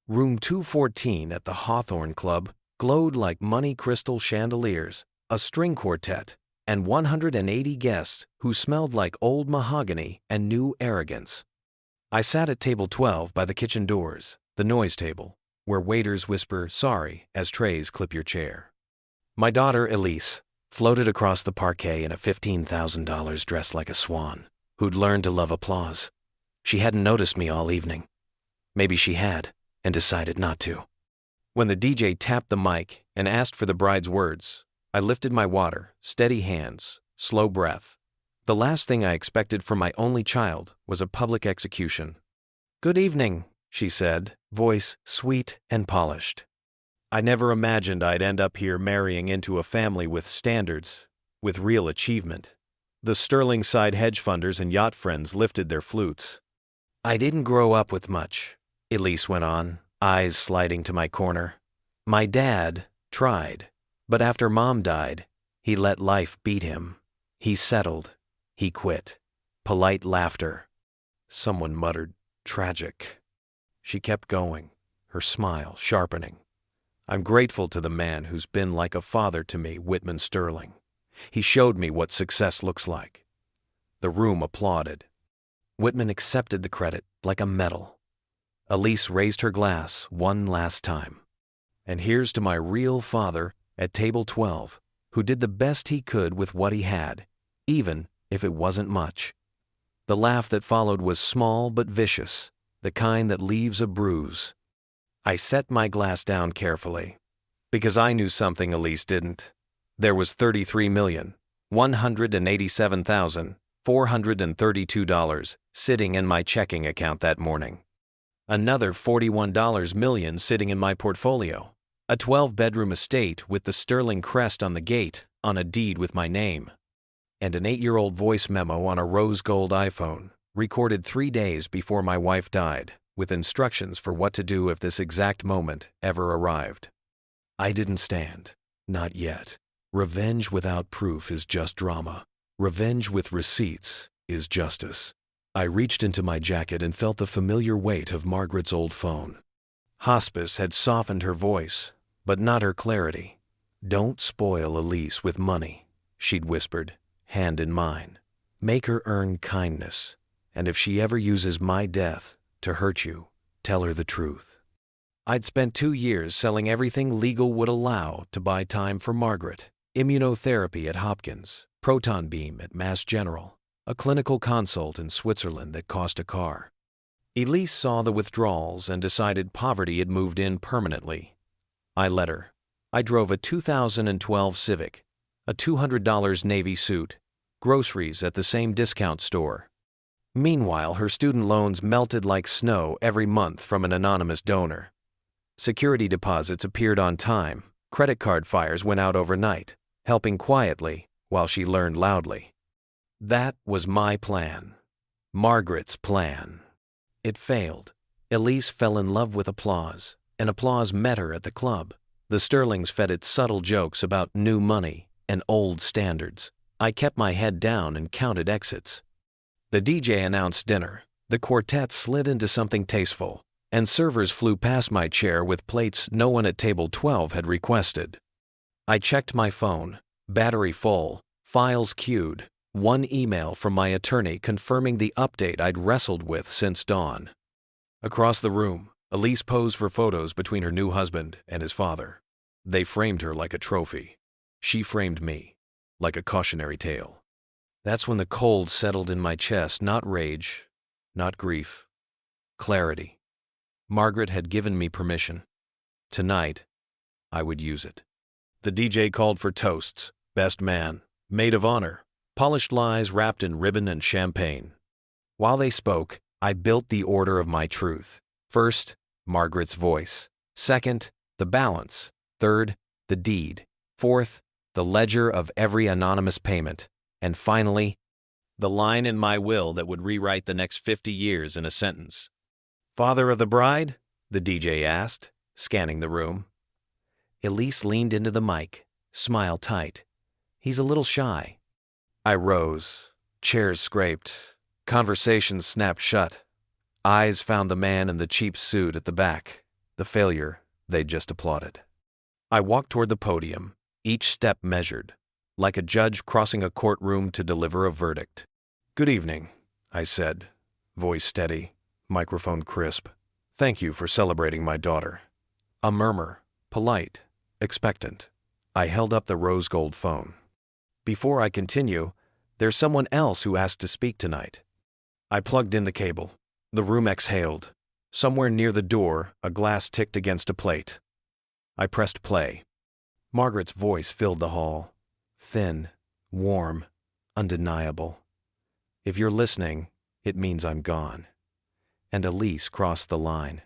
Room 214 at the Hawthorne Club glowed like money crystal chandeliers, a string quartet, and 180 guests who smelled like old mahogany and new arrogance. I sat at table 12 by the kitchen doors, the noise table, where waiters whisper sorry as trays clip your chair. My daughter, Elise, floated across the parquet in a $15,000 dress like a swan, who'd learned to love applause. She hadn't noticed me all evening. Maybe she had, and decided not to. When the DJ tapped the mic and asked for the bride's words, I lifted my water, steady hands, slow breath. The last thing I expected from my only child was a public execution. "Good evening," she said, voice sweet and polished. I never imagined I'd end up here marrying into a family with standards, with real achievement. The Sterling-side hedge funders and yacht friends lifted their flutes. "I didn't grow up with much," Elise went on, eyes sliding to my corner. "My dad tried, but after Mom died, he let life beat him. He settled. He quit." Polite laughter. Someone muttered, "Tragic." She kept going, her smile sharpening. "I'm grateful to the man who's been like a father to me, Whitman Sterling. He showed me what success looks like." The room applauded. Whitman accepted the credit like a medal. Elise raised her glass one last time. "And here's to my real father at table 12, who did the best he could with what he had, even if it wasn't much." The laugh that followed was small but vicious, the kind that leaves a bruise. I set my glass down carefully, because I knew something Elise didn't. There was $33,187,432 sitting in my checking account that morning. Another $41 million sitting in my portfolio. A 12-bedroom estate with the Sterling crest on the gate on a deed with my name. And an 8-year-old voice memo on a rose gold iPhone, recorded 3 days before my wife died, with instructions for what to do if this exact moment ever arrived. I didn't stand. Not yet. Revenge without proof is just drama. Revenge with receipts is justice. I reached into my jacket and felt the familiar weight of Margaret's old phone. Hospice had softened her voice, but not her clarity. "Don't spoil Elise with money," she'd whispered, hand in mine. "Make her earn kindness, and if she ever uses my death to hurt you, tell her the truth." I'd spent 2 years selling everything legal would allow to buy time for Margaret. Immunotherapy at Hopkins, proton beam at Mass General, a clinical consult in Switzerland that cost a car. Elise saw the withdrawals and decided poverty had moved in permanently. I let her. I drove a 2012 Civic, a $200 Navy suit, groceries at the same discount store. Meanwhile, her student loans melted like snow every month from an anonymous donor. Security deposits appeared on time. Credit card fires went out overnight, helping quietly while she learned loudly. That was my plan. Margaret's plan. It failed. Elise fell in love with applause, and applause met her at the club. The Sterlings fed it subtle jokes about new money and old standards. I kept my head down and counted exits. The DJ announced dinner. The quartet slid into something tasteful, and servers flew past my chair with plates no one at table 12 had requested. I checked my phone, battery full, files queued, one email from my attorney confirming the update I'd wrestled with since dawn. Across the room, Elise posed for photos between her new husband and his father. They framed her like a trophy. She framed me, like a cautionary tale. That's when the cold settled in my chest, not rage, not grief. Clarity. Margaret had given me permission. Tonight, I would use it. The DJ called for toasts, best man, maid of honor, polished lies wrapped in ribbon and champagne. While they spoke, I built the order of my truth. First, Margaret's voice. Second, the balance. Third, the deed. Fourth, the ledger of every anonymous payment. And finally, the line in my will that would rewrite the next 50 years in a sentence. "Father of the bride?" the DJ asked, scanning the room. Elise leaned into the mic, smile tight. "He's a little shy." I rose. Chairs scraped. Conversations snapped shut. Eyes found the man in the cheap suit at the back. The failure, they just applauded. I walked toward the podium, each step measured, like a judge crossing a courtroom to deliver a verdict. "Good evening," I said, voice steady, microphone crisp. "Thank you for celebrating my daughter." A murmur, polite, expectant. I held up the rose gold phone. "Before I continue, there's someone else who asked to speak tonight." I plugged in the cable. The room exhaled. Somewhere near the door, a glass ticked against a plate. I pressed play. Margaret's voice filled the hall. Thin, warm, undeniable. "If you're listening, it means I'm gone." And Elise crossed the line.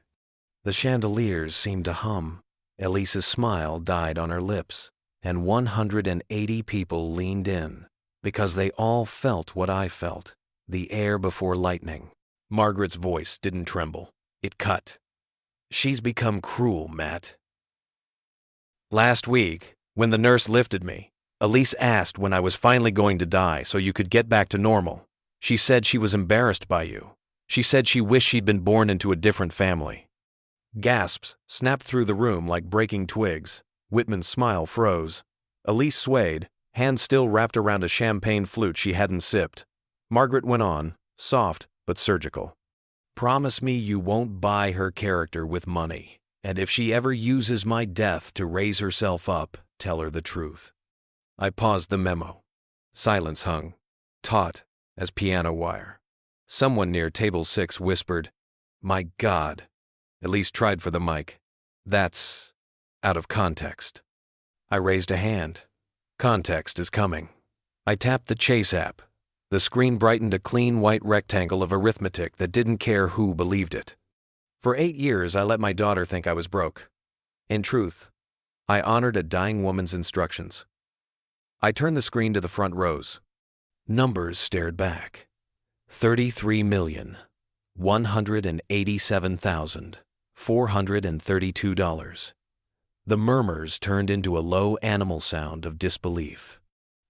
The chandeliers seemed to hum. Elise's smile died on her lips, and 180 people leaned in, because they all felt what I felt, the air before lightning. Margaret's voice didn't tremble. It cut. "She's become cruel, Matt. Last week, when the nurse lifted me, Elise asked when I was finally going to die so you could get back to normal. She said she was embarrassed by you. She said she wished she'd been born into a different family." Gasps snapped through the room like breaking twigs. Whitman's smile froze. Elise swayed, hands still wrapped around a champagne flute she hadn't sipped. Margaret went on, soft but surgical. "Promise me you won't buy her character with money, and if she ever uses my death to raise herself up, tell her the truth." I paused the memo. Silence hung, taut as piano wire. Someone near table 6 whispered, "My God." Elise tried for the mic. "That's out of context." I raised a hand. Context is coming. I tapped the Chase app. The screen brightened a clean white rectangle of arithmetic that didn't care who believed it. For 8 years, I let my daughter think I was broke. In truth, I honored a dying woman's instructions. I turned the screen to the front rows. Numbers stared back. $33,187,432. The murmurs turned into a low animal sound of disbelief.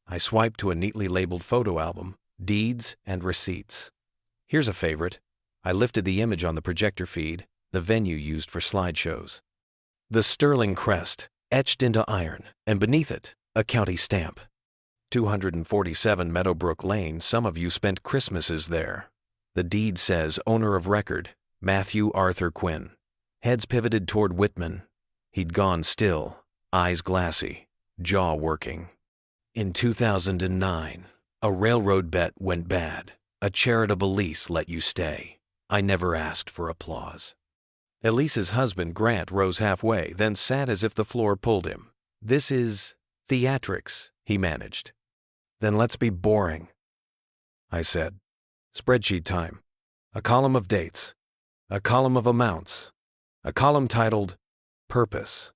I swiped to a neatly labeled photo album, deeds and receipts. Here's a favorite. I lifted the image on the projector feed, the venue used for slideshows. The Sterling crest, etched into iron, and beneath it, a county stamp. 247 Meadowbrook Lane, some of you spent Christmases there. The deed says owner of record, Matthew Arthur Quinn. Heads pivoted toward Whitman. He'd gone still, eyes glassy, jaw working. In 2009, a railroad bet went bad. A charitable lease let you stay. I never asked for applause. Elise's husband, Grant, rose halfway, then sat as if the floor pulled him. "This is theatrics," he managed. "Then let's be boring," I said. Spreadsheet time. A column of dates. A column of amounts. A column titled Purpose.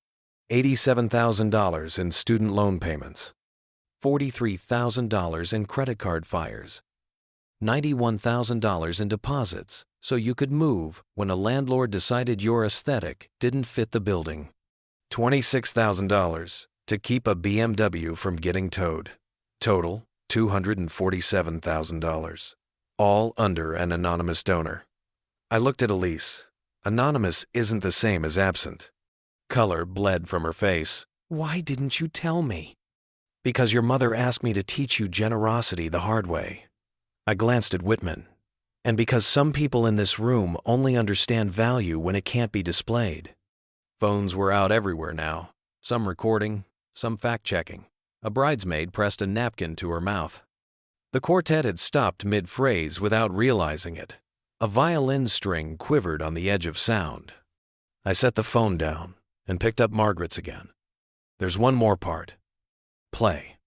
$87,000 in student loan payments. $43,000 in credit card fires. $91,000 in deposits so you could move when a landlord decided your aesthetic didn't fit the building. $26,000 to keep a BMW from getting towed. Total, $247,000. All under an anonymous donor. I looked at Elise. Anonymous isn't the same as absent. Color bled from her face. "Why didn't you tell me?" "Because your mother asked me to teach you generosity the hard way." I glanced at Whitman. "And because some people in this room only understand value when it can't be displayed." Phones were out everywhere now, some recording, some fact-checking. A bridesmaid pressed a napkin to her mouth. The quartet had stopped mid-phrase without realizing it. A violin string quivered on the edge of sound. I set the phone down and picked up Margaret's again. "There's one more part. Play."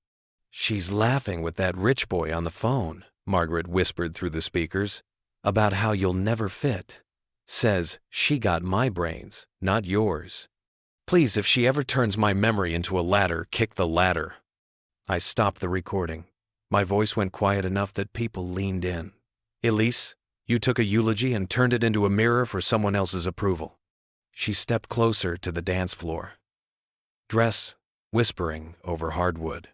"She's laughing with that rich boy on the phone," Margaret whispered through the speakers, "about how you'll never fit. Says she got my brains, not yours. Please, if she ever turns my memory into a ladder, kick the ladder." I stopped the recording. My voice went quiet enough that people leaned in. "Elise, you took a eulogy and turned it into a mirror for someone else's approval." She stepped closer to the dance floor. Dress whispering over hardwood.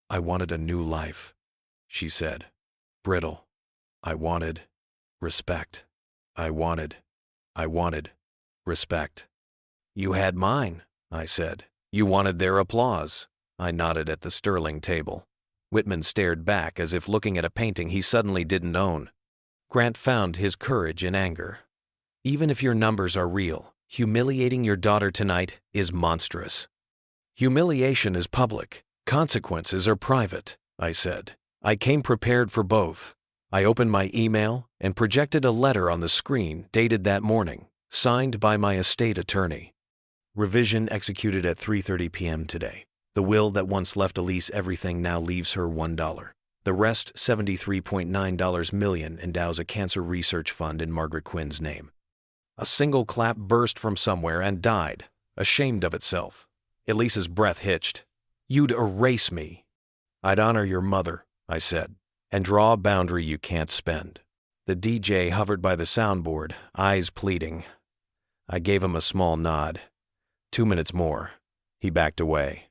"I wanted a new life," she said. Brittle. "I wanted respect. I wanted respect." You had mine, I said. You wanted their applause. I nodded at the Sterling table. Whitman stared back as if looking at a painting he suddenly didn't own. Grant found his courage in anger. Even if your numbers are real, humiliating your daughter tonight is monstrous. Humiliation is public. Consequences are private, I said. I came prepared for both. I opened my email and projected a letter on the screen dated that morning, signed by my estate attorney. Revision executed at 3:30 p.m. today. The will that once left Elise everything now leaves her $1. The rest, $73.9 million, endows a cancer research fund in Margaret Quinn's name. A single clap burst from somewhere and died, ashamed of itself. Elise's breath hitched. You'd erase me. I'd honor your mother, I said, and draw a boundary you can't spend. The DJ hovered by the soundboard, eyes pleading. I gave him a small nod. 2 minutes more. He backed away.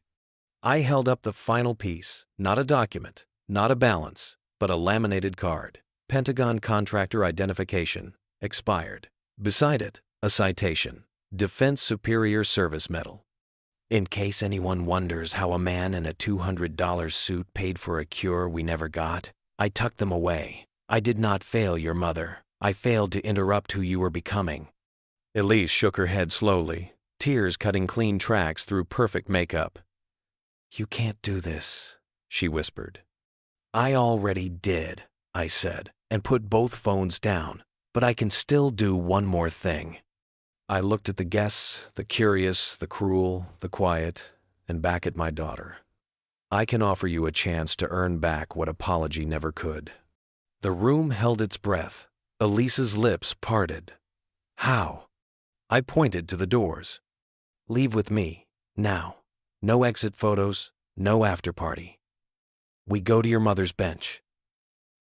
I held up the final piece, not a document, not a balance, but a laminated card. Pentagon contractor identification, expired. Beside it, a citation, Defense Superior Service Medal. In case anyone wonders how a man in a $200 suit paid for a cure we never got, I tucked them away. I did not fail your mother. I failed to interrupt who you were becoming. Elise shook her head slowly, tears cutting clean tracks through perfect makeup. You can't do this, she whispered. I already did, I said, and put both phones down, but I can still do one more thing. I looked at the guests, the curious, the cruel, the quiet, and back at my daughter. I can offer you a chance to earn back what apology never could. The room held its breath. Elise's lips parted. How? I pointed to the doors. Leave with me, now. No exit photos, no after party. We go to your mother's bench.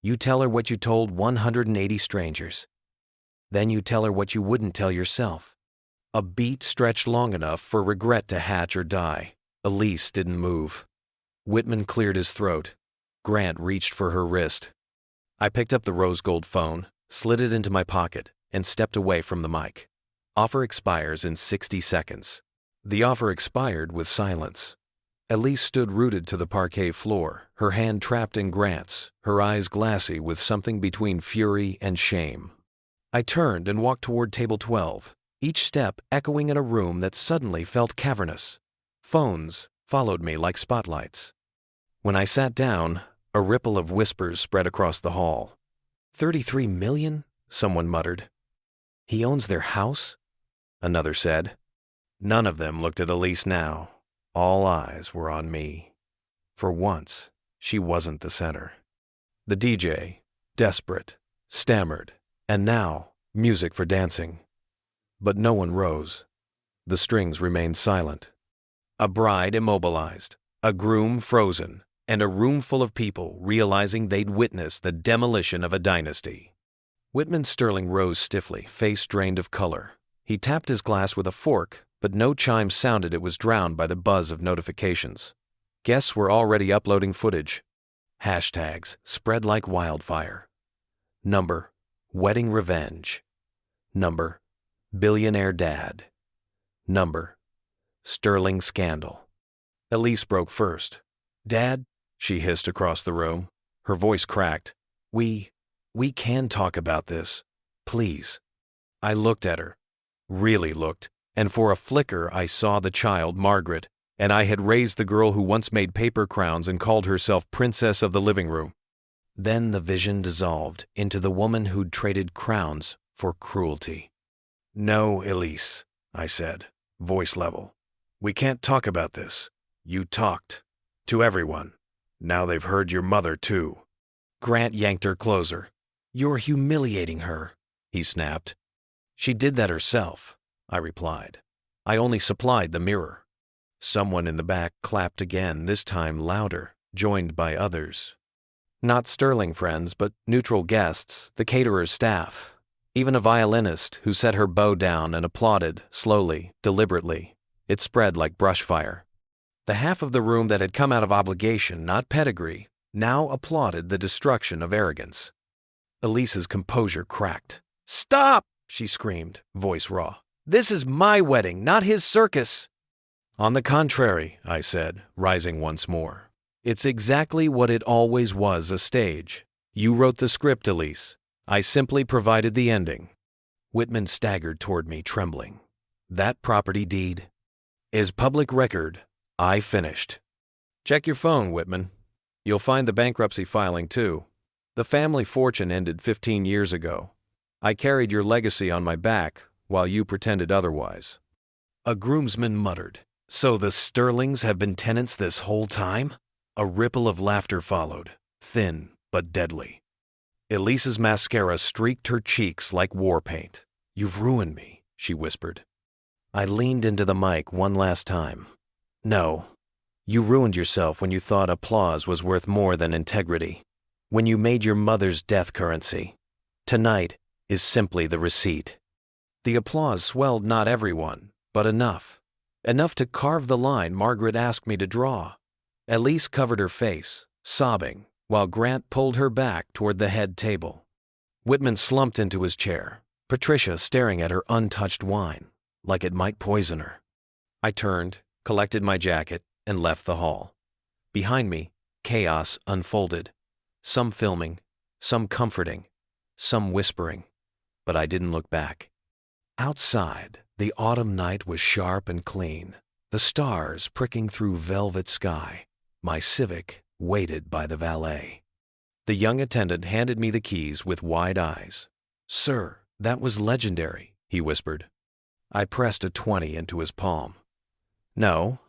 You tell her what you told 180 strangers. Then you tell her what you wouldn't tell yourself. A beat stretched long enough for regret to hatch or die. Elise didn't move. Whitman cleared his throat. Grant reached for her wrist. I picked up the rose gold phone, slid it into my pocket, and stepped away from the mic. Offer expires in 60 seconds. The offer expired with silence. Elise stood rooted to the parquet floor, her hand trapped in Grant's, her eyes glassy with something between fury and shame. I turned and walked toward table 12, each step echoing in a room that suddenly felt cavernous. Phones followed me like spotlights. When I sat down, a ripple of whispers spread across the hall. 33 million? Someone muttered. He owns their house? Another said. None of them looked at Elise now. All eyes were on me. For once, she wasn't the center. The DJ, desperate, stammered, and now, music for dancing. But no one rose. The strings remained silent. A bride immobilized, a groom frozen, and a room full of people realizing they'd witnessed the demolition of a dynasty. Whitman Sterling rose stiffly, face drained of color. He tapped his glass with a fork, but no chime sounded. It was drowned by the buzz of notifications. Guests were already uploading footage. Hashtags spread like wildfire. Number, wedding revenge. Number, billionaire dad. Number, Sterling scandal. Elise broke first. Dad, she hissed across the room. Her voice cracked. We can talk about this. Please. I looked at her. Really looked. And for a flicker I saw the child, Margaret, and I had raised the girl who once made paper crowns and called herself Princess of the Living Room. Then the vision dissolved into the woman who'd traded crowns for cruelty. No, Elise, I said, voice level. We can't talk about this. You talked. To everyone. Now they've heard your mother, too. Grant yanked her closer. You're humiliating her, he snapped. She did that herself, I replied. I only supplied the mirror. Someone in the back clapped again, this time louder, joined by others. Not Sterling friends, but neutral guests, the caterer's staff. Even a violinist who set her bow down and applauded, slowly, deliberately. It spread like brush fire. The half of the room that had come out of obligation, not pedigree, now applauded the destruction of arrogance. Elise's composure cracked. Stop! She screamed, voice raw. This is my wedding, not his circus. On the contrary, I said, rising once more. It's exactly what it always was, a stage. You wrote the script, Elise. I simply provided the ending. Whitman staggered toward me, trembling. That property deed is public record. I finished. Check your phone, Whitman. You'll find the bankruptcy filing, too. The family fortune ended 15 years ago. I carried your legacy on my back while you pretended otherwise. A groomsman muttered, So the Sterlings have been tenants this whole time? A ripple of laughter followed, thin but deadly. Elise's mascara streaked her cheeks like war paint. You've ruined me, she whispered. I leaned into the mic one last time. No, you ruined yourself when you thought applause was worth more than integrity. When you made your mother's death currency. Tonight is simply the receipt. The applause swelled not everyone, but enough. Enough to carve the line Margaret asked me to draw. Elise covered her face, sobbing, while Grant pulled her back toward the head table. Whitman slumped into his chair, Patricia staring at her untouched wine, like it might poison her. I turned, collected my jacket, and left the hall. Behind me, chaos unfolded. Some filming, some comforting, some whispering, but I didn't look back. Outside, the autumn night was sharp and clean, the stars pricking through velvet sky. My Civic waited by the valet. The young attendant handed me the keys with wide eyes. Sir, that was legendary, he whispered. I pressed a 20 into his palm. No,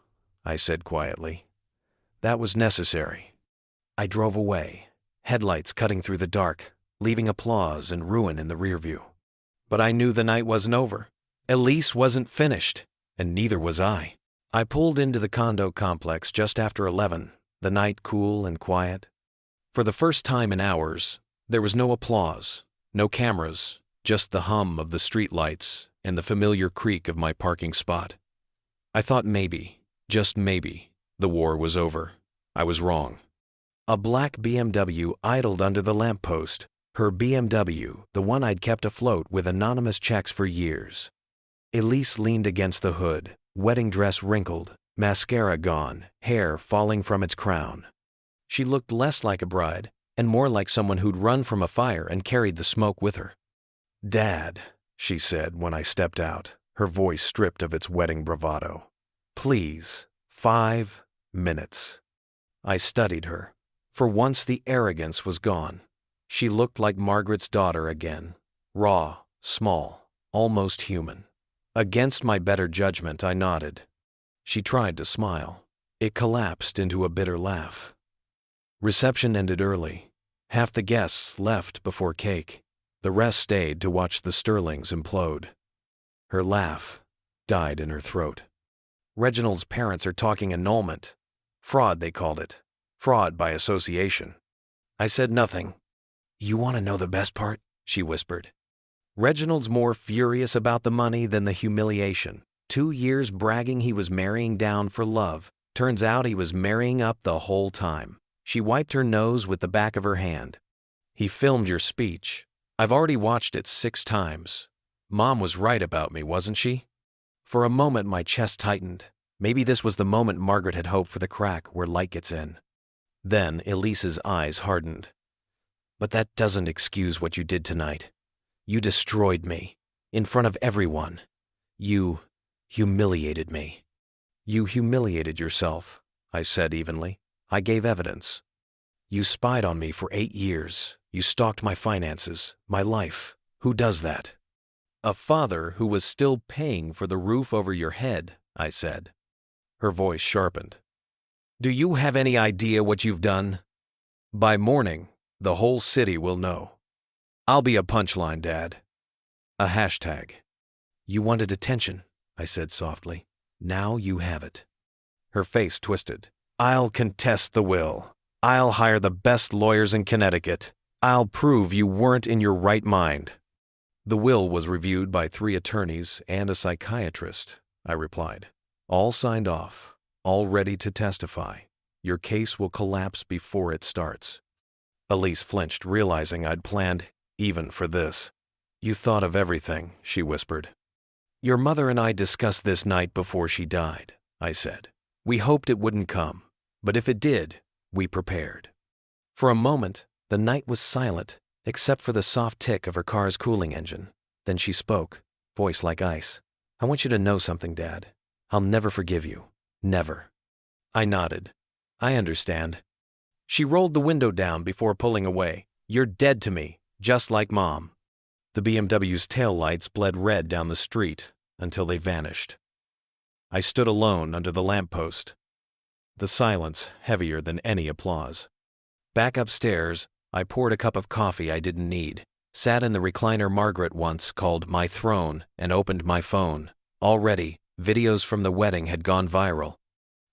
I said quietly. That was necessary. I drove away, headlights cutting through the dark, leaving applause and ruin in the rearview. But I knew the night wasn't over. Elise wasn't finished, and neither was I. I pulled into the condo complex just after 11, the night cool and quiet. For the first time in hours, there was no applause, no cameras, just the hum of the streetlights and the familiar creak of my parking spot. I thought maybe, just maybe, the war was over. I was wrong. A black BMW idled under the lamppost, her BMW, the one I'd kept afloat with anonymous checks for years. Elise leaned against the hood, wedding dress wrinkled, mascara gone, hair falling from its crown. She looked less like a bride and more like someone who'd run from a fire and carried the smoke with her. Dad, she said when I stepped out, her voice stripped of its wedding bravado. Please, 5 minutes. I studied her. For once the arrogance was gone. She looked like Margaret's daughter again, raw, small, almost human. Against my better judgment, I nodded. She tried to smile. It collapsed into a bitter laugh. Reception ended early. Half the guests left before cake. The rest stayed to watch the Sterlings implode. Her laugh died in her throat. Reginald's parents are talking annulment. Fraud, they called it. Fraud by association. I said nothing. You want to know the best part? She whispered. Reginald's more furious about the money than the humiliation. 2 years bragging he was marrying down for love. Turns out he was marrying up the whole time. She wiped her nose with the back of her hand. He filmed your speech. I've already watched it 6 times. Mom was right about me, wasn't she? For a moment my chest tightened. Maybe this was the moment Margaret had hoped for, the crack where light gets in. Then Elise's eyes hardened. But that doesn't excuse what you did tonight. You destroyed me. In front of everyone. You humiliated me. You humiliated yourself, I said evenly. I gave evidence. You spied on me for 8 years. You stalked my finances, my life. Who does that? A father who was still paying for the roof over your head, I said. Her voice sharpened. Do you have any idea what you've done? By morning, the whole city will know. I'll be a punchline, Dad. A hashtag. You wanted attention, I said softly. Now you have it. Her face twisted. I'll contest the will. I'll hire the best lawyers in Connecticut. I'll prove you weren't in your right mind. The will was reviewed by 3 attorneys and a psychiatrist, I replied. All signed off, all ready to testify. Your case will collapse before it starts. Elise flinched, realizing I'd planned even for this. You thought of everything, she whispered. Your mother and I discussed this night before she died, I said. We hoped it wouldn't come, but if it did, we prepared. For a moment, the night was silent, except for the soft tick of her car's cooling engine. Then she spoke, voice like ice. I want you to know something, Dad. I'll never forgive you. Never. I nodded. I understand. She rolled the window down before pulling away. You're dead to me, just like Mom. The BMW's taillights bled red down the street until they vanished. I stood alone under the lamppost, the silence heavier than any applause. Back upstairs, I poured a cup of coffee I didn't need, sat in the recliner Margaret once called my throne, and opened my phone. Already, videos from the wedding had gone viral.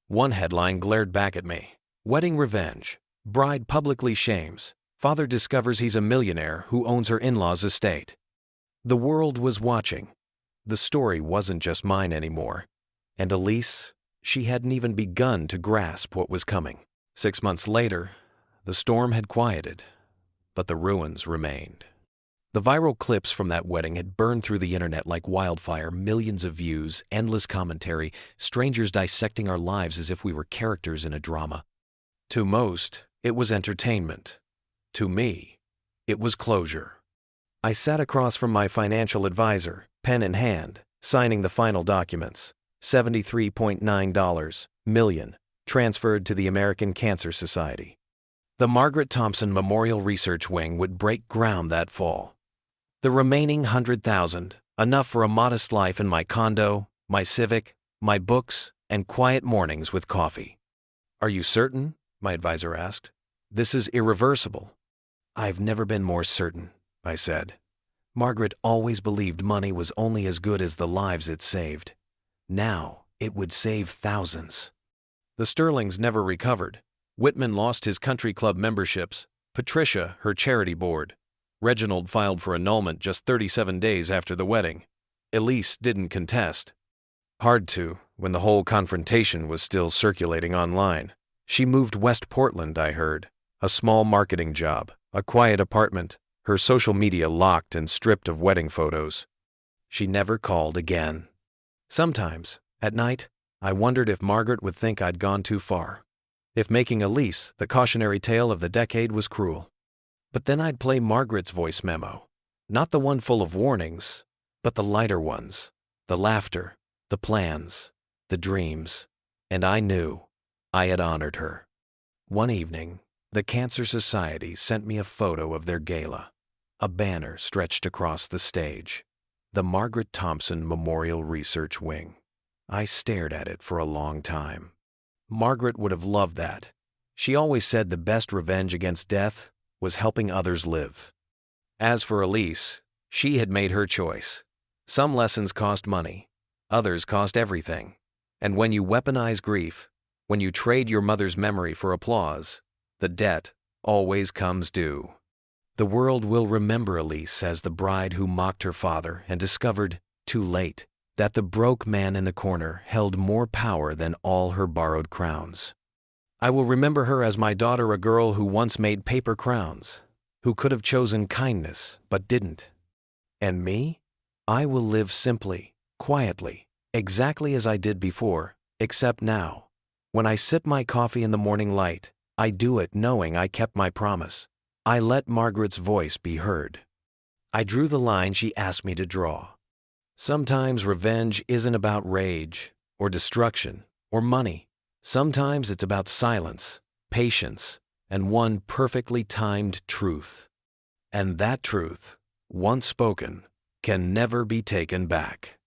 One headline glared back at me. Wedding revenge. Bride publicly shames. Father discovers he's a millionaire who owns her in-laws' estate. The world was watching. The story wasn't just mine anymore. And Elise, she hadn't even begun to grasp what was coming. 6 months later, the storm had quieted, but the ruins remained. The viral clips from that wedding had burned through the internet like wildfire, millions of views, endless commentary, strangers dissecting our lives as if we were characters in a drama. To most, it was entertainment. To me, it was closure. I sat across from my financial advisor, pen in hand, signing the final documents. $73.9 million, transferred to the American Cancer Society. The Margaret Thompson Memorial Research Wing would break ground that fall. The remaining $100,000, enough for a modest life in my condo, my Civic, my books, and quiet mornings with coffee. Are you certain? My advisor asked. This is irreversible. I've never been more certain, I said. Margaret always believed money was only as good as the lives it saved. Now, it would save thousands. The Sterlings never recovered. Whitman lost his country club memberships, Patricia her charity board. Reginald filed for annulment just 37 days after the wedding. Elise didn't contest. Hard to, when the whole confrontation was still circulating online. She moved West Portland, I heard. A small marketing job, a quiet apartment, her social media locked and stripped of wedding photos. She never called again. Sometimes, at night, I wondered if Margaret would think I'd gone too far. If making Elise the cautionary tale of the decade was cruel. But then I'd play Margaret's voice memo. Not the one full of warnings, but the lighter ones. The laughter, the plans, the dreams. And I knew I had honored her. One evening, the Cancer Society sent me a photo of their gala. A banner stretched across the stage. The Margaret Thompson Memorial Research Wing. I stared at it for a long time. Margaret would have loved that. She always said the best revenge against death was helping others live. As for Elise, she had made her choice. Some lessons cost money, others cost everything. And when you weaponize grief, when you trade your mother's memory for applause, the debt always comes due. The world will remember Elise as the bride who mocked her father and discovered, too late, that the broke man in the corner held more power than all her borrowed crowns. I will remember her as my daughter, a girl who once made paper crowns, who could have chosen kindness but didn't. And me? I will live simply, quietly, exactly as I did before, except now. When I sip my coffee in the morning light, I do it knowing I kept my promise. I let Margaret's voice be heard. I drew the line she asked me to draw. Sometimes revenge isn't about rage, or destruction, or money. Sometimes it's about silence, patience, and one perfectly timed truth. And that truth, once spoken, can never be taken back.